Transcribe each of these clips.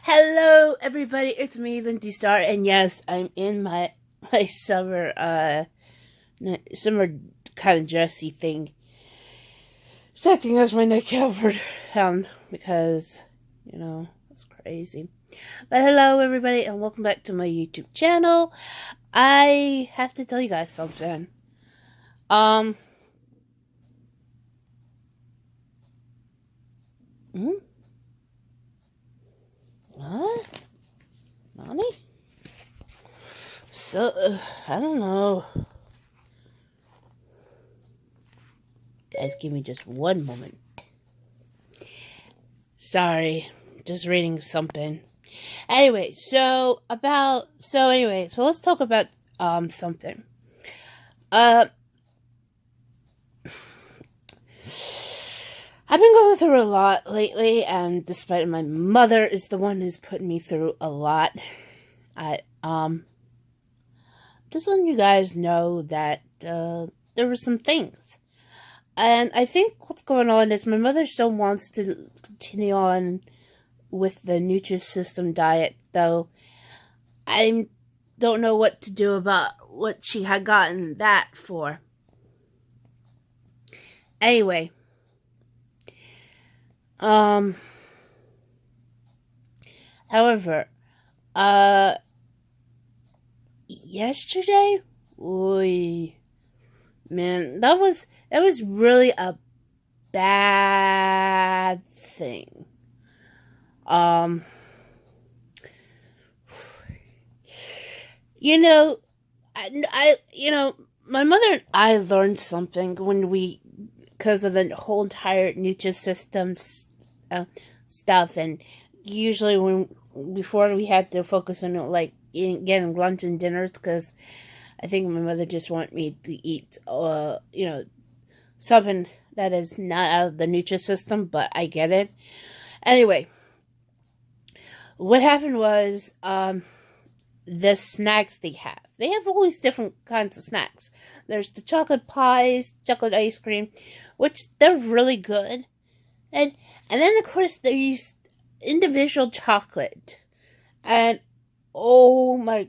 Hello, everybody. It's me, Lindsay Star, and yes, I'm in my summer kind of dressy thing. It's acting as my nightgown because it's crazy. But hello, everybody, and welcome back to my YouTube channel. I have to tell you guys something. What? Nani? So, I don't know. Guys, give me just one moment. Sorry, just reading something. Anyway, so let's talk about something. I've been going through a lot lately, and despite my mother is the one who's putting me through a lot, just letting you guys know that there were some things. And I think what's going on is my mother still wants to continue on with the Nutrisystem diet, though I don't know what to do about what she had gotten that for. Anyway. However, yesterday, man, that was really a bad thing. My mother and I learned something because of the whole entire Nutrisystem stuff, and usually before we had to focus on getting lunch and dinners, because I think my mother just wanted me to eat something that is not out of the Nutrisystem, but I get it. Anyway, what happened was the snacks they have all these different kinds of snacks. There's the chocolate pies, chocolate ice cream, which they're really good. And then, of course, there's individual chocolate. And, wow,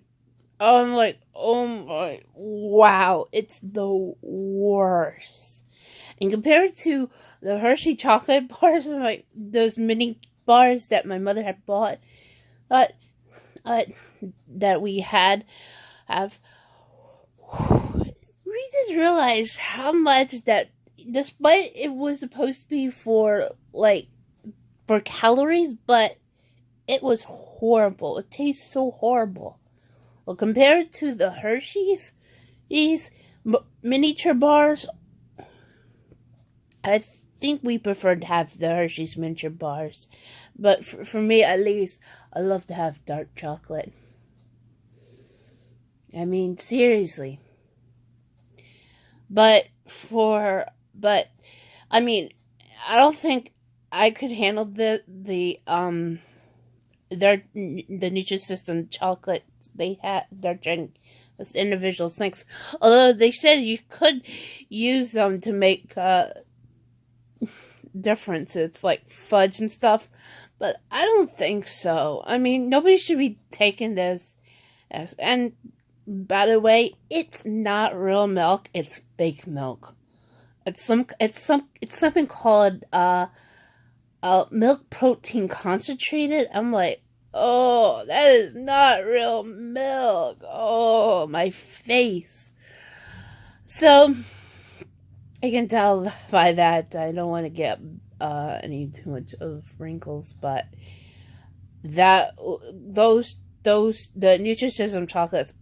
it's the worst. And compared to the Hershey chocolate bars, those mini bars that my mother had bought, that we have, we just realized how much that, despite it was supposed to be for calories, but it was horrible. It tastes so horrible. Well, compared to the Hershey's, these miniature bars, I think we prefer to have the Hershey's miniature bars. But for me, at least, I love to have dark chocolate. I mean, seriously. But I don't think I could handle the Nutrisystem chocolate they had. Their drink as individual snacks. Although they said you could use them to make differences like fudge and stuff, but I don't think so. I mean, nobody should be taking this as. And by the way, it's not real milk; it's fake milk. It's something called milk protein concentrated. I'm like, oh, that is not real milk. Oh, my face. So I can tell by that I don't want to get any too much of wrinkles, but the Nutrisystem chocolates,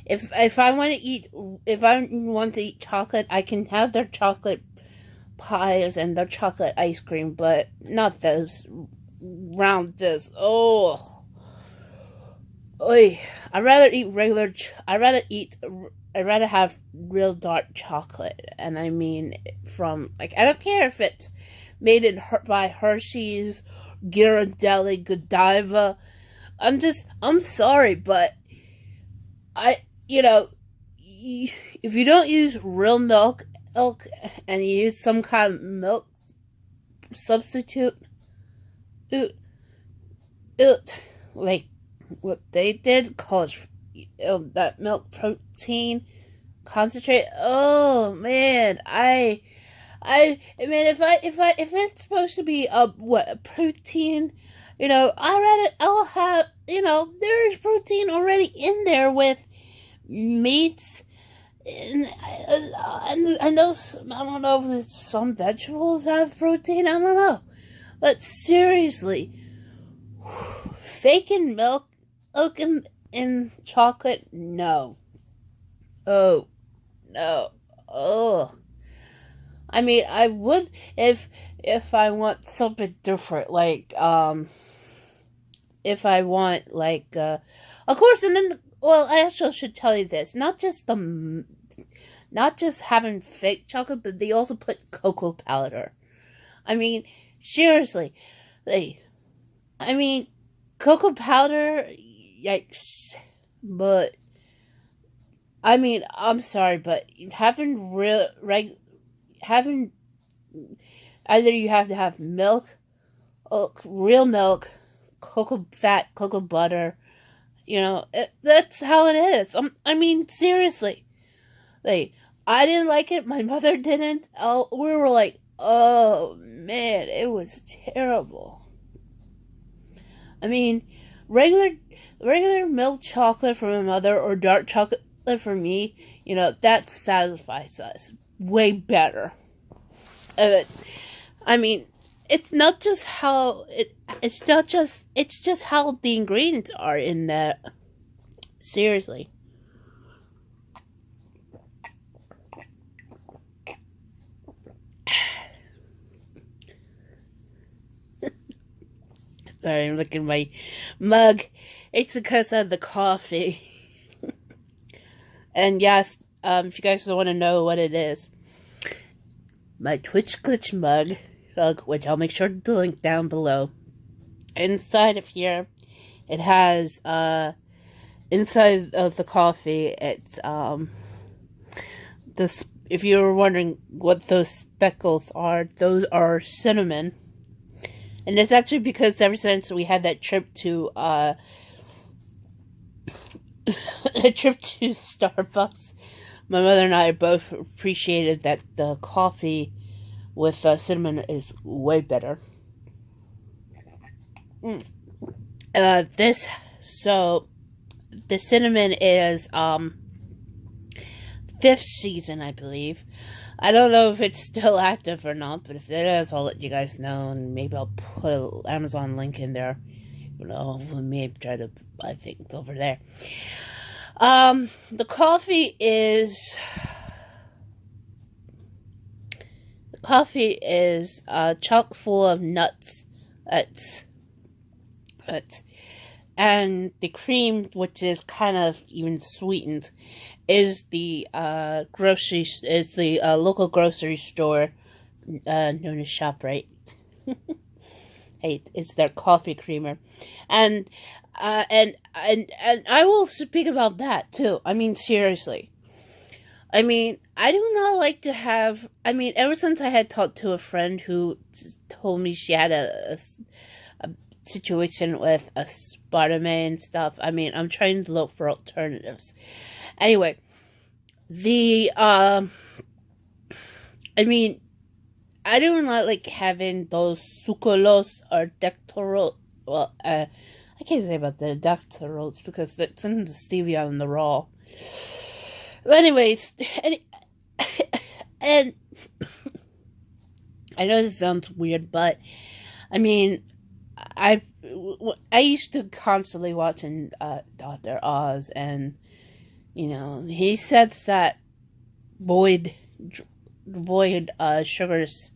If I want to eat chocolate, I can have their chocolate pies and their chocolate ice cream, but not those round this. Oh, I'd rather have real dark chocolate, and I mean from I don't care if it's made by Hershey's, Ghirardelli, Godiva. I'm sorry, but if you don't use real milk and you use some kind of milk substitute, it, it like what they did called that milk protein concentrate. Oh man, I mean, if it's supposed to be a protein, I'll have, there's protein already in there with meats, and I know, I don't know if some vegetables have protein, I don't know, but seriously, faking milk in chocolate, no. Oh, no. Oh. I mean, I would if I want something different, like if I want of course, and then I also should tell you this, not just having fake chocolate, but they also put cocoa powder. I mean, seriously, cocoa powder, yikes, but I mean, I'm sorry, but having either you have to have milk, real milk, cocoa fat, cocoa butter, that's how it is. I mean, seriously, I didn't like it, my mother didn't, we were like, oh man, it was terrible. I mean, regular milk chocolate for my mother, or dark chocolate for me, that satisfies us way better. I mean, it's not just how it's just how the ingredients are in that. Seriously. Sorry, I'm looking at my mug. It's because of the coffee. And yes, if you guys want to know what it is, my Twitch Glitch mug, which I'll make sure to link down below. Inside of here, it has, inside of the coffee, it's, if you were wondering what those speckles are, those are cinnamon. And it's actually because ever since we had that trip to, Starbucks, my mother and I both appreciated that the coffee with cinnamon is way better. The cinnamon is 5th season, I believe. I don't know if it's still active or not, but if it is, I'll let you guys know, and maybe I'll put an Amazon link in there. We may try to buy things over there. The coffee is chock full of nuts, and the cream, which is kind of even sweetened, is the local grocery store known as ShopRite. Hey, it's their coffee creamer, and I will speak about that too. I mean, seriously. I mean, I do not like to have. I mean, ever since I had talked to a friend who told me she had a situation with aspartame and stuff. I mean, I'm trying to look for alternatives. Anyway, I mean, I do not like having those sucralose or dextrose. Well, I can't say about the dextrose because it's in the stevia and the raw. But anyways, and I know this sounds weird, but I mean, I used to constantly watching Dr. Oz, and he says that void sugars.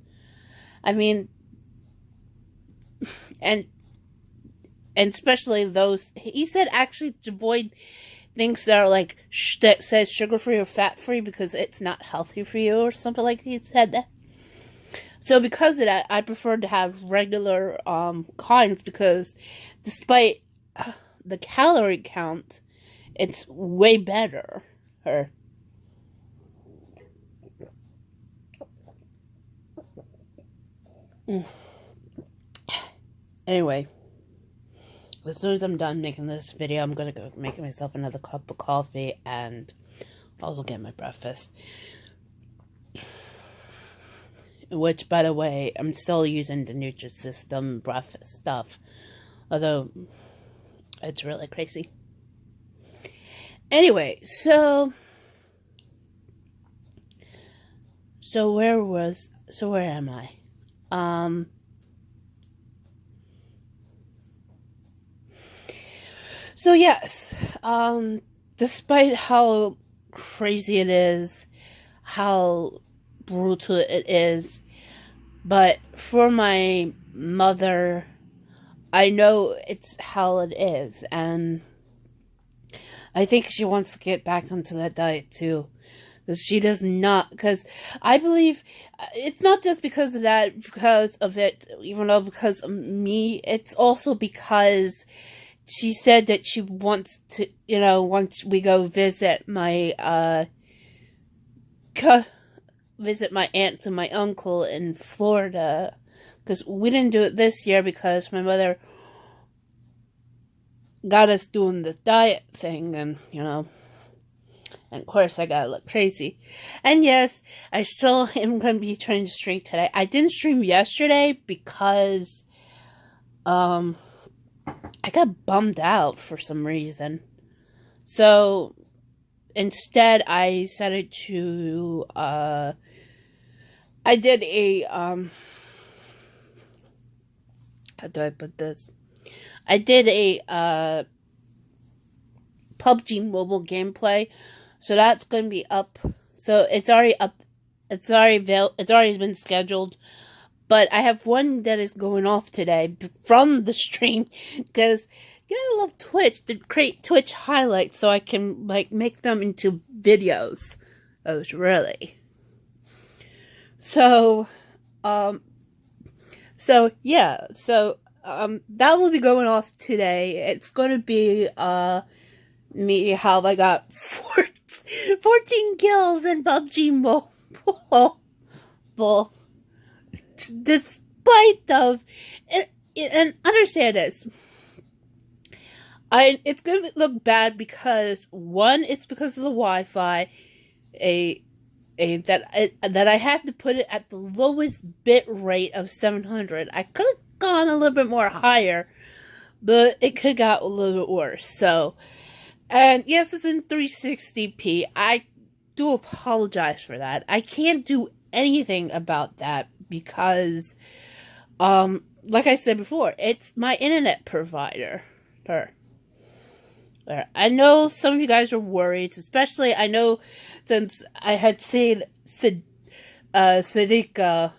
I mean, and especially those, he said actually to avoid things that are like that says sugar free or fat free because it's not healthy for you or something like he said that. So because of that, I prefer to have regular kinds because despite the calorie count, it's way better. Anyway, as soon as I'm done making this video, I'm gonna go make myself another cup of coffee and also get my breakfast. Which, by the way, I'm still using the Nutrisystem breakfast stuff. Although, it's really crazy. Anyway, so where am I? So yes, despite how crazy it is, how brutal it is, but for my mother, I know it's how it is, and I think she wants to get back onto that diet too. Because she does not, because I believe it's not just because of that, because of it, even though because of me, it's also because she said that she wants to, once we go visit my, visit my aunts and my uncle in Florida, because we didn't do it this year because my mother got us doing the diet thing, and, and of course I gotta look crazy. And yes, I still am gonna be trying to stream today. I didn't stream yesterday because, I got bummed out for some reason. So, instead I decided to, I did a, how do I put this? I did a, PUBG mobile gameplay, so that's going to be up. So it's already up. It's already been scheduled. But I have one that is going off today from the stream because I love Twitch to create Twitch highlights so I can make them into videos. Those really. So yeah. So that will be going off today. It's going to be me how I got 14 kills in PUBG Mobile. Despite of and understand this, it's gonna look bad because one, it's because of the Wi-Fi, that I had to put it at the lowest bit rate of 700. I could have gone a little bit more higher, but it could have got a little bit worse. So, and yes, it's in 360p. I do apologize for that. I can't do anything about that because, like I said before, it's my internet provider. I know some of you guys are worried, especially I know since I had seen Sadiq,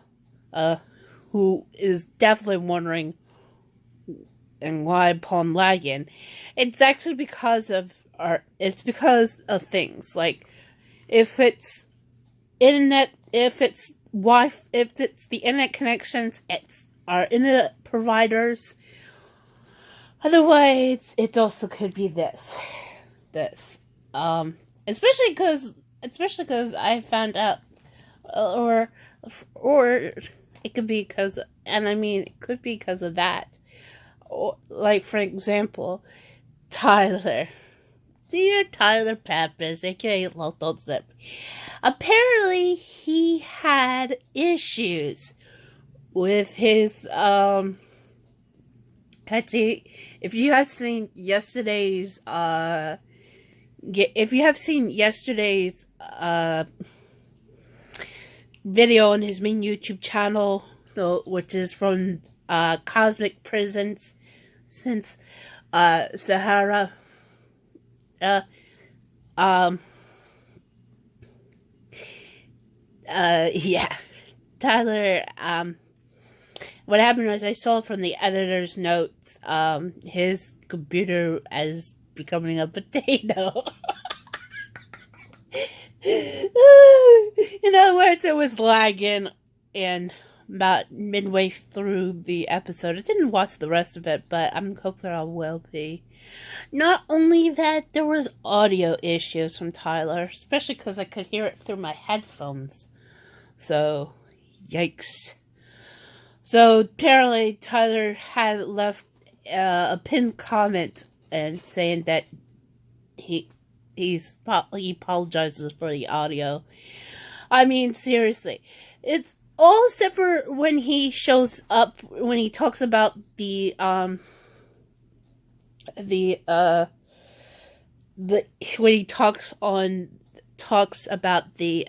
who is definitely wondering and why upon lagging. It's actually because of things like if it's internet, if it's Wi-Fi, if it's the internet connections, it's our internet providers. Otherwise, it also could be this, especially because I found out, or it could be because, and I mean, it could be because of that. Or, like, for example, Tyler. Dear Tyler Pat Bezeq, aka Don't Zip. Apparently, he had issues with his, if you have seen yesterday's, video on his main YouTube channel, which is from, Cosmic Prisons since, Sahara, yeah, Tyler, what happened was I saw from the editor's notes, his computer is becoming a potato. In other words, it was lagging, and about midway through the episode, I didn't watch the rest of it, but I'm hoping I will be. Not only that, there was audio issues from Tyler, especially because I could hear it through my headphones. So, yikes. So apparently Tyler had left a pinned comment and saying that he apologizes for the audio. I mean, seriously, it's all except for when he shows up, when he talks about when he talks about the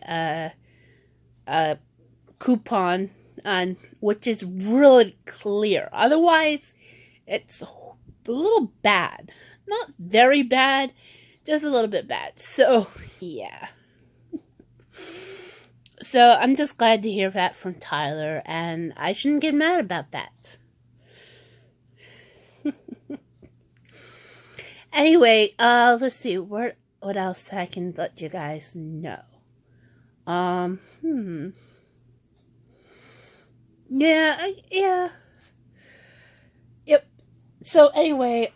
coupon, on which is really clear. Otherwise, it's a little bad. Not very bad, just a little bit bad. So, yeah. So, I'm just glad to hear that from Tyler, and I shouldn't get mad about that. Anyway, let's see, what else I can let you guys know. Yeah. Yep. So anyway,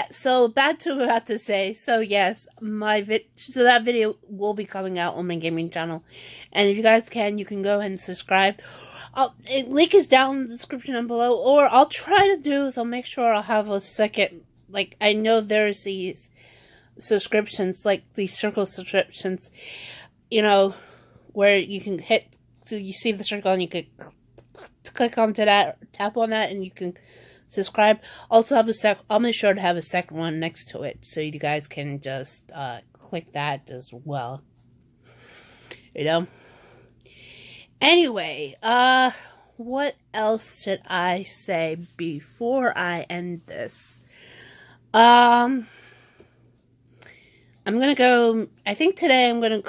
so back to what I'm about to say. So yes, so that video will be coming out on my gaming channel, and if you guys can, you can go ahead and subscribe. Link is down in the description down below, or I'll try to do is I'll make sure I'll have a second, like, I know there's these subscriptions, like these circle subscriptions, you know, where you can hit, so you see the circle and you can click onto that, tap on that, and you can subscribe. Also have I'll make sure to have a second one next to it, so you guys can just click that as well. You know? Anyway, what else should I say before I end this? I'm gonna go, I think today I'm gonna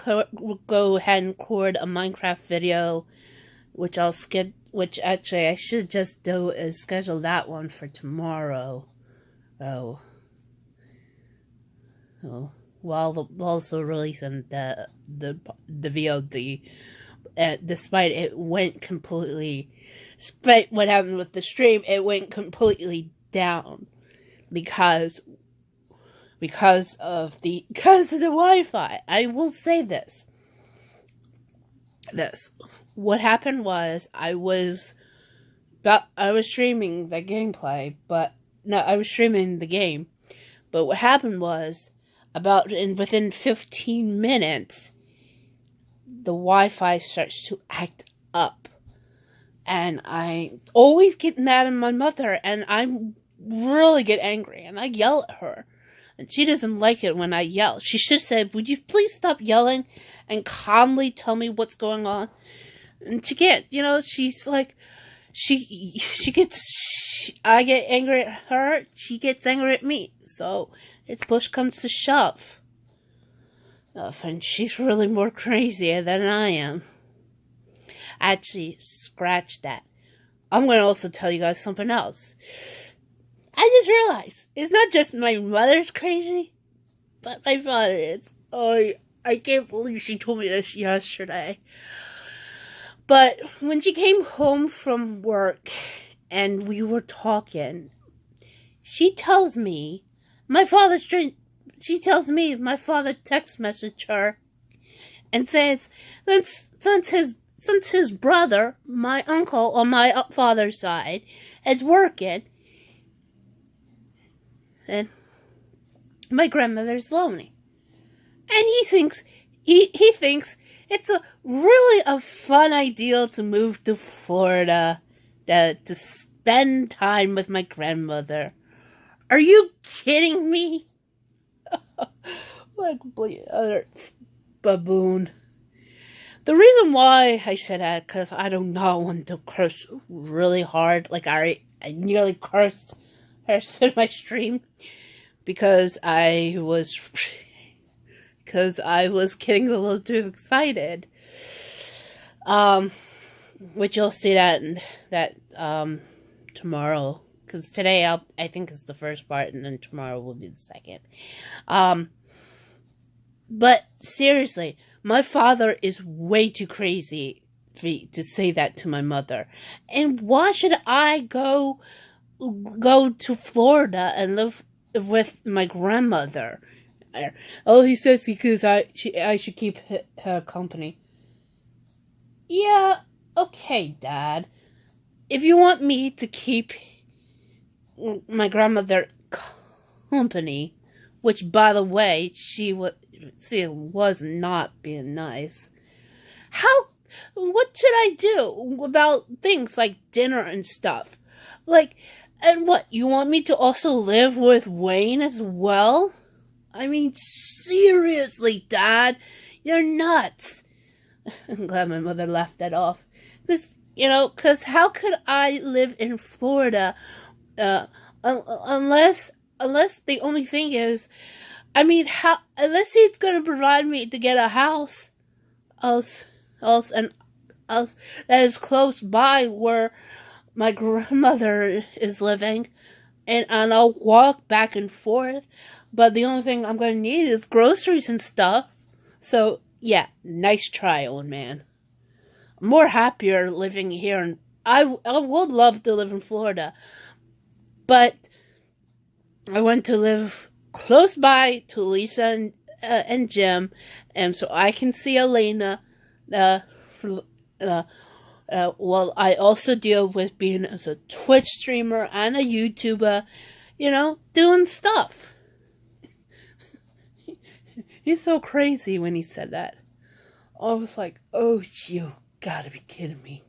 go ahead and record a Minecraft video, which actually I should just do is schedule that one for tomorrow. While also releasing the VOD. Despite what happened with the stream, it went completely down because of the Wi-Fi. I will say this. What happened was I was streaming the gameplay, I was streaming the game. But what happened was within 15 minutes the Wi-Fi starts to act up. And I always get mad at my mother, and I really get angry, and I yell at her. And she doesn't like it when I yell. She should say, "Would you please stop yelling and calmly tell me what's going on?" And she can't, you know, she's like, I get angry at her, she gets angry at me. So, it's push comes to shove. And she's really more crazier than I am. Actually, scratch that. I'm going to also tell you guys something else. I just realized, it's not just my mother's crazy, but my father is. Oh, I can't believe she told me this yesterday. But when she came home from work and we were talking, she tells me my father text messaged her and says, since his brother, my uncle on my father's side, is working, and my grandmother's lonely. And he thinks it's really a fun idea to move to Florida to spend time with my grandmother. Are you kidding me? What a complete other baboon. The reason why I said that, because I do not want to curse really hard. Like, I nearly cursed in my stream. Because I was getting a little too excited. Which you'll see that tomorrow. Because today I think is the first part, and then tomorrow will be the second. But seriously, my father is way too crazy to say that to my mother. And why should I go to Florida and live with my grandmother? Oh, he says because I should keep her company. Yeah, okay, Dad. If you want me to keep my grandmother company, which, by the way, she was not being nice. What should I do about things like dinner and stuff? Like, and what, you want me to also live with Wayne as well? I mean, seriously, Dad, you're nuts. I'm glad my mother laughed that off. Because how could I live in Florida, unless the only thing is, I mean, unless he's going to provide me to get a house, else that is close by where my grandmother is living, and I'll walk back and forth, but the only thing I'm going to need is groceries and stuff. So, yeah, nice try, old man. I'm more happier living here, and I would love to live in Florida, but I want to live close by to Lisa and Jim, and so I can see Elena, while I also deal with being as a Twitch streamer and a YouTuber, doing stuff. He's so crazy when he said that. I was like, oh, you gotta be kidding me.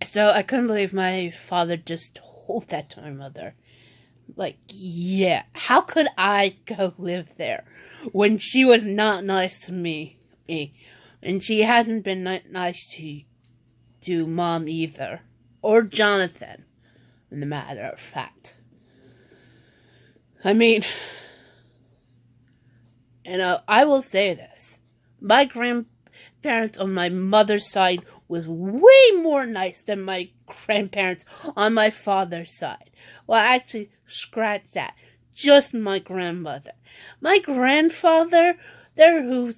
So I couldn't believe my father just told that to my mother. Like, yeah, how could I go live there when she was not nice to me? And she hasn't been nice to Mom either. Or Jonathan, in the matter of fact. I mean, I will say this. My grandparents on my mother's side was way more nice than my grandparents on my father's side. Well, actually, scratch that. Just my grandmother. My grandfather, who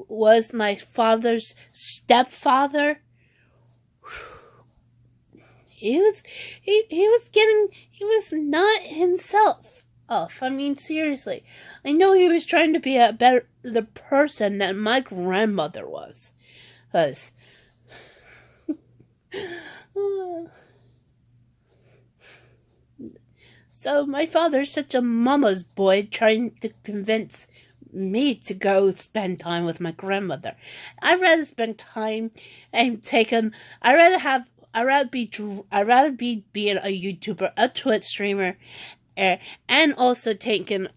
was my father's stepfather, he was not himself. I mean, seriously. I know he was trying to be the person that my grandmother was. So my father's such a mama's boy trying to convince me to go spend time with my grandmother. I'd rather spend time and I'd rather be being a YouTuber, a Twitch streamer, and also taking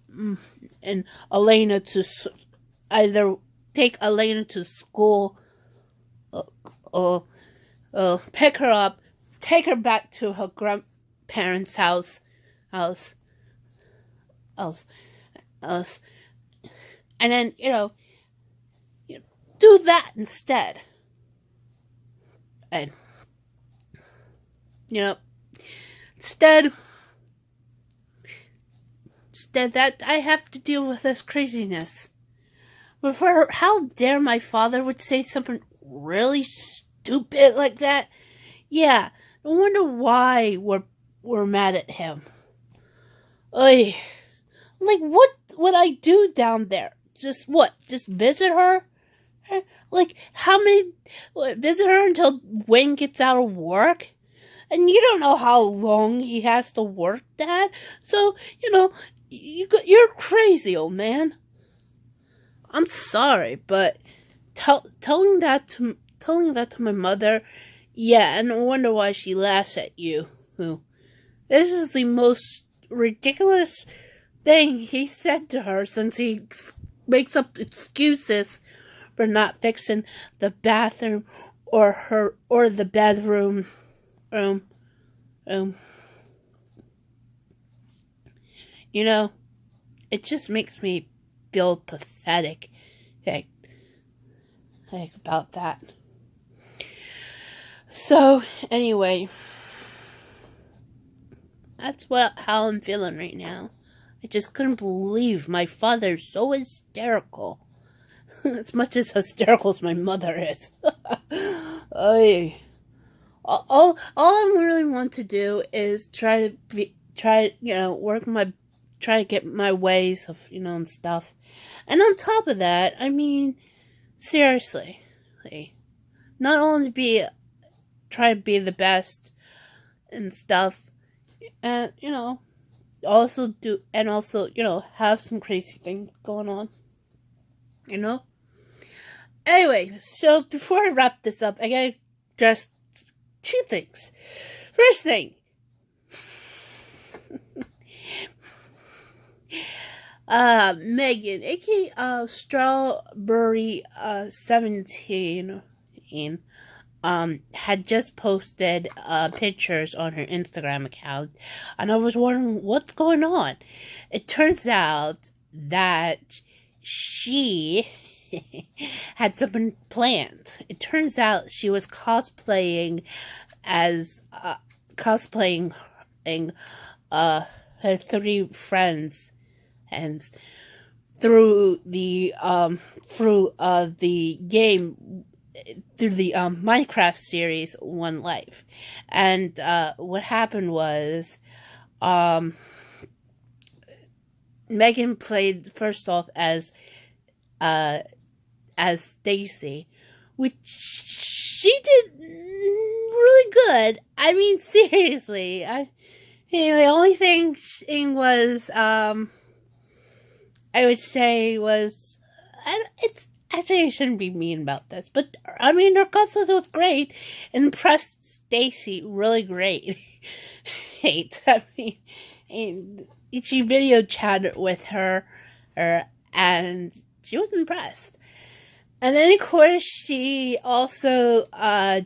Elena to either take Elena to school or pick her up, take her back to her grandparents' house, and then, do that instead. And, instead that I have to deal with this craziness. But how dare my father would say something really stupid like that? Yeah, no wonder why we're mad at him. Like, what would I do down there? Just visit her? Like, visit her until Wayne gets out of work? And you don't know how long he has to work, Dad. So, you're crazy, old man. I'm sorry, but telling that to my mother, yeah, and I wonder why she laughs at you. This is the most ridiculous thing he said to her since he makes up excuses for not fixing the bathroom or the bedroom. It just makes me feel pathetic, like about that. So anyway, that's how I'm feeling right now. I just couldn't believe my father's so hysterical. As much as hysterical as my mother is. All I really want to do is try to get my ways of, and stuff. And on top of that, I mean, seriously, like, not only try to be the best and stuff, and also have some crazy things going on, Anyway, so before I wrap this up, I gotta address two things. First thing, Megan, aka Strawberry 17, had just posted pictures on her Instagram account, and I was wondering what's going on. It turns out that she had something planned. It turns out she was cosplaying her three friends, and through the game, through the Minecraft series One Life. And what happened was Megan played first off as Stacy, which she did really good. I mean, seriously, the only thing was I would say was I think I shouldn't be mean about this, but I mean her cosplay was great and impressed Stacy really great. I mean, and she video chatted with her and she was impressed. And then, of course, she also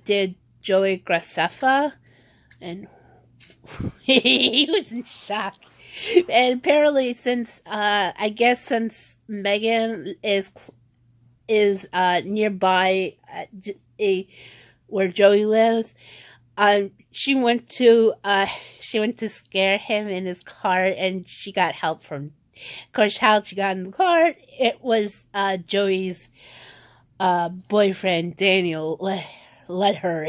did Joey Graceffa, and he was in shock. And apparently, since Megan is nearby where Joey lives, she went to scare him in his car, and she got help from. Of course, how she got in the car, it was Joey's boyfriend Daniel let her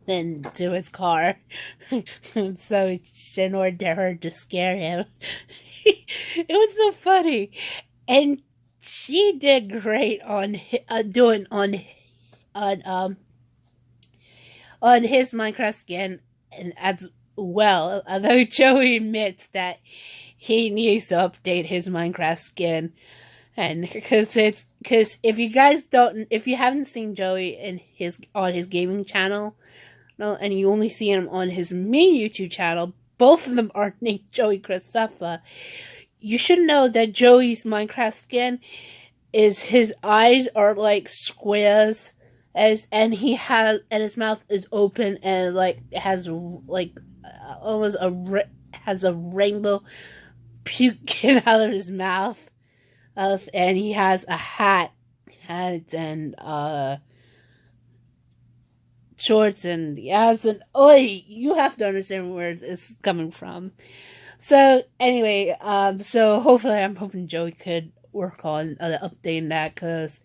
into his car, so in order to her to scare him. It was so funny, and she did great on his Minecraft skin, and as well. Although Joey admits that he needs to update his Minecraft skin, and because if you haven't seen Joey on his gaming channel, no, and you only see him on his main YouTube channel, both of them are named Joey Graceffa. You should know that Joey's Minecraft skin is his eyes are like squares, and his mouth is open, and has a rainbow puking out of his mouth. And he has a hat and shorts and abs, and you have to understand where this is coming from. So anyway, so hopefully I'm hoping Joey could work on updating that, because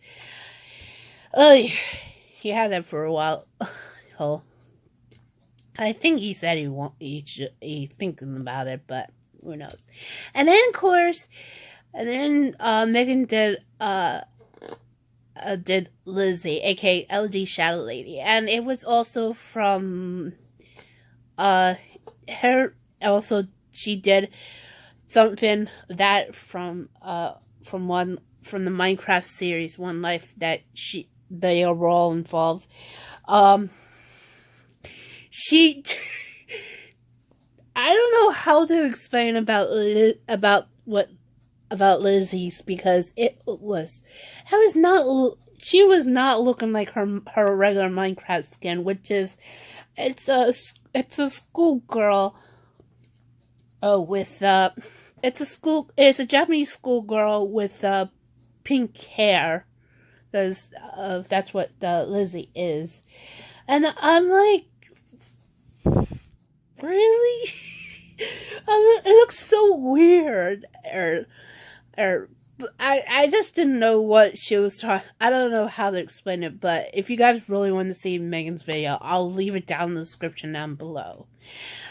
he had that for a while. I think he said he's thinking about it, but who knows. And then of course, Megan did Lizzie, aka LG Shadow Lady, and it was also from her. Also, she did something that from the Minecraft series One Life that they are all involved. I don't know how to explain about Lizzie's, because she was not looking like her regular Minecraft skin, which is it's a schoolgirl it's a Japanese schoolgirl with pink hair, because that's what Lizzie is. And I'm like, really? It looks so weird. I just didn't know what she was trying. I don't know how to explain it, but if you guys really want to see Megan's video, I'll leave it down in the description down below.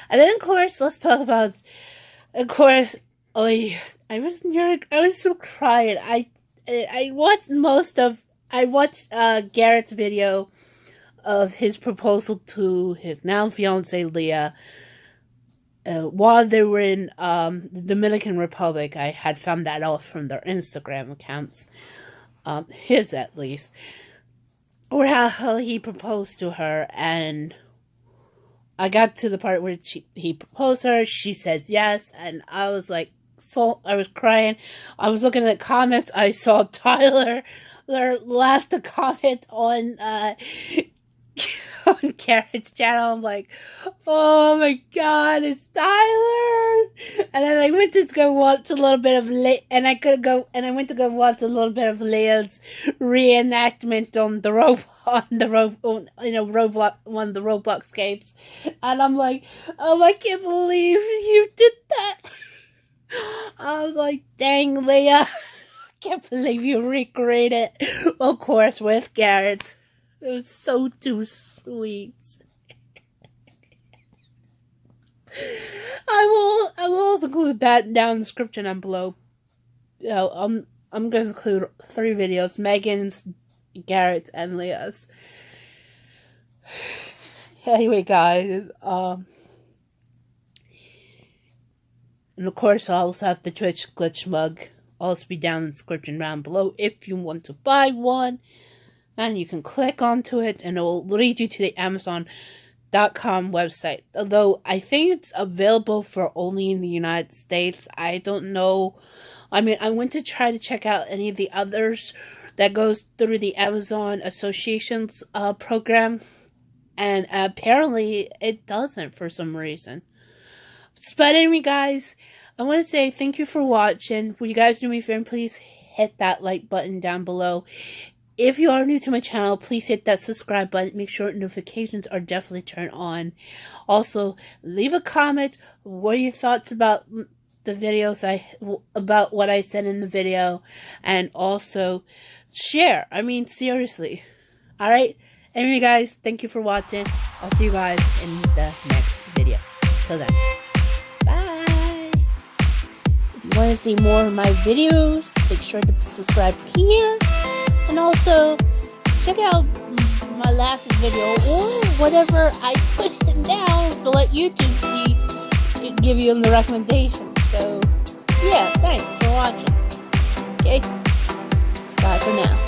And then, of course, let's talk about. Of course, I was so crying. I watched most of I watched Garrett's video of his proposal to his now fiancee Leah while they were in the Dominican Republic. I had found that out from their Instagram accounts, his at least, or how he proposed to her. And I got to the part where he proposed to her. She said yes, and I was like, I was crying. I was looking at the comments. I saw Tyler left a comment on on Garrett's channel. I'm like, oh my god, it's Tyler! And then I went to go watch a little bit of I went to go watch a little bit of Leah's reenactment on the Roblox, one of the Roblox games, and I'm like, oh, I can't believe you did that. I was like, dang, Leah, I can't believe you recreated it. Of course, with Garrett. It was so too sweet. I will also include that down in the description and below. I'm going to include 3 videos: Megan's, Garrett's, and Leah's. Anyway, guys, and of course, I'll also have the Twitch glitch mug also be down in the description down below if you want to buy one. And you can click onto it and it will lead you to the Amazon.com website. Although I think it's available for only in the United States. I don't know. I mean, I went to try to check out any of the others that goes through the Amazon Association's program. And apparently it doesn't for some reason. But anyway, guys, I want to say thank you for watching. Will you guys do me a favor? Please hit that like button down below. If you are new to my channel, please hit that subscribe button. Make sure notifications are definitely turned on. Also, leave a comment. What are your thoughts about the videos about what I said in the video? And also, share. I mean, seriously. Alright? Anyway, guys, thank you for watching. I'll see you guys in the next video. Till then. Bye! If you want to see more of my videos, make sure to subscribe here. And also, check out my last video or whatever I put it down to let YouTube see and give you the recommendations. So, yeah, thanks for watching. Okay? Bye for now.